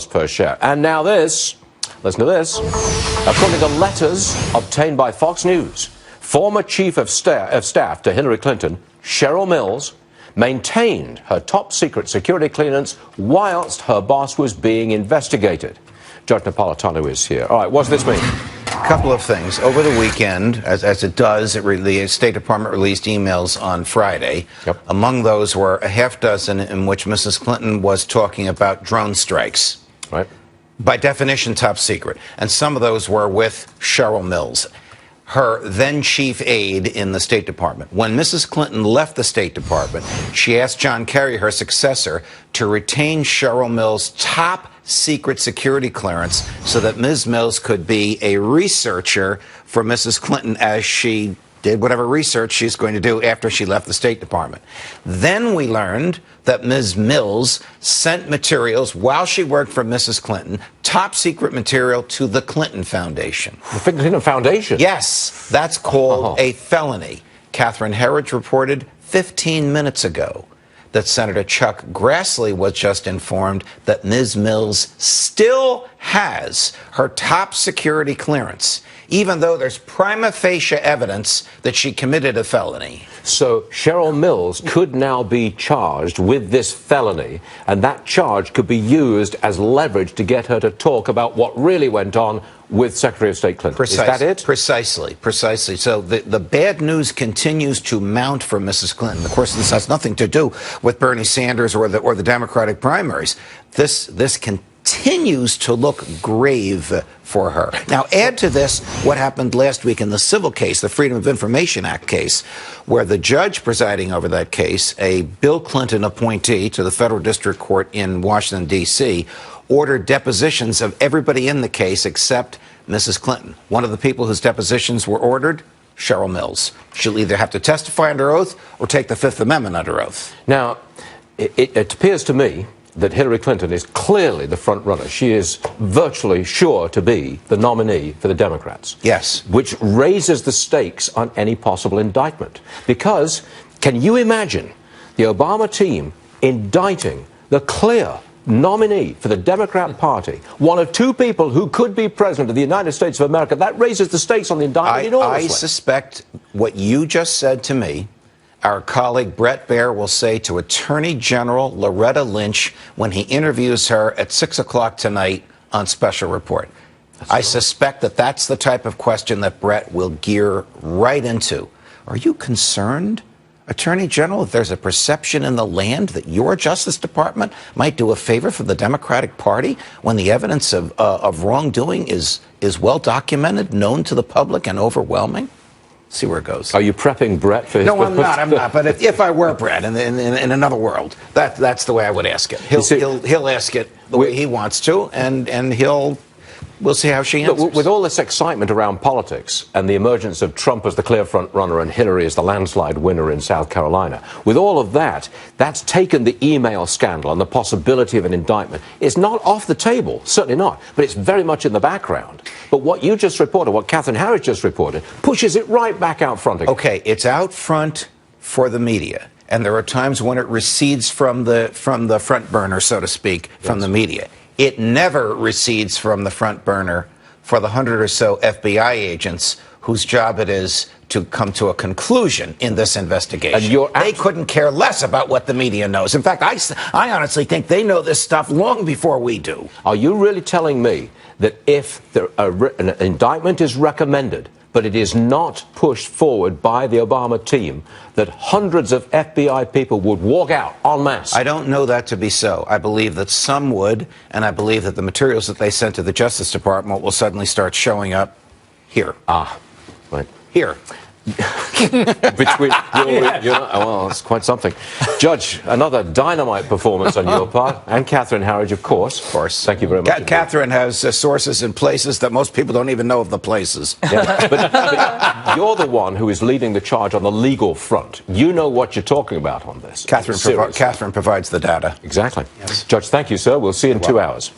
per share. And now this, listen to this. According to letters obtained by Fox News, former chief of staff to Hillary Clinton, Cheryl Mills, maintained her top secret security clearance whilst her boss was being investigated. Judge Napolitano is here. All right, what does this mean? A couple of things. Over the weekend, as it does, the State Department released emails on Friday. Yep. Among those were a half dozen in which Mrs. Clinton was talking about drone strikes. Right. By definition, top secret. And some of those were with Cheryl Mills, her then chief aide in the State Department. When Mrs. Clinton left the State Department, she asked John Kerry, her successor, to retain Cheryl Mills' top secret security clearance so that Ms. Mills could be a researcher for Mrs. Clinton as she did whatever research she's going to do after she left the State Department. Then we learned that Ms. Mills sent materials while she worked for Mrs. Clinton, top secret material, to the Clinton Foundation. The Clinton Foundation? Yes, that's called a felony. Catherine Herridge reported 15 minutes ago that Senator Chuck Grassley was just informed that Ms. Mills still has her top security clearance, even though there's prima facie evidence that she committed a felony. So Cheryl Mills could now be charged with this felony, and that charge could be used as leverage to get her to talk about what really went on with Secretary of State Clinton. Is that it? Precisely. So the bad news continues to mount for Mrs. Clinton. Of course, this has nothing to do with Bernie Sanders or the Democratic primaries. This continues to look grave for her. Now, add to this what happened last week in the civil case, the Freedom of Information Act case, where the judge presiding over that case, a Bill Clinton appointee to the federal district court in Washington, D.C., ordered depositions of everybody in the case except Mrs. Clinton. One of the people whose depositions were ordered, Cheryl Mills. She'll either have to testify under oath or take the Fifth Amendment under oath. Now, it appears to me that Hillary Clinton is clearly the front runner. She is virtually sure to be the nominee for the Democrats. Yes. Which raises the stakes on any possible indictment. Because, can you imagine the Obama team indicting the clear nominee for the Democrat Party, one of two people who could be president of the United States of America? That raises the stakes on the indictment enormously. I suspect what you just said to me, our colleague Bret Baier will say to Attorney General Loretta Lynch when he interviews her at 6 o'clock tonight on Special Report. I suspect that that's the type of question that Bret will gear right into. Are you concerned, Attorney General, if there's a perception in the land that your Justice Department might do a favor for the Democratic Party when the evidence of wrongdoing is well documented, known to the public, and overwhelming? See where it goes. Are you prepping Bret for his... No, I'm not. But if I were Bret in another world, that's the way I would ask it. He'll ask it the way he wants to, and we'll see how she answers. With all this excitement around politics and the emergence of Trump as the clear front runner and Hillary as the landslide winner in South Carolina, with all of that, that's taken the email scandal and the possibility of an indictment. It's not off the table, certainly not, but it's very much in the background. But what you just reported, what Catherine Harris just reported, pushes it right back out front again. Okay, it's out front for the media. And there are times when it recedes from the front burner, so to speak, from the media. It never recedes from the front burner for the 100 or so FBI agents whose job it is to come to a conclusion in this investigation. They couldn't care less about what the media knows. In fact, I honestly think they know this stuff long before we do. Are you really telling me that if an indictment is recommended, but it is not pushed forward by the Obama team, that hundreds of FBI people would walk out en masse? I don't know that to be so. I believe that some would, and I believe that the materials that they sent to the Justice Department will suddenly start showing up here. Right. Here. Well, it's quite something. Judge, another dynamite performance on your part, and Catherine Harris, of course. Thank you very much. Catherine has sources in places that most people don't even know of the places. Yeah, but you're the one who is leading the charge on the legal front. You know what you're talking about on this. Catherine provides the data. Exactly. Yes. Judge, thank you, sir. We'll see you in 2 hours.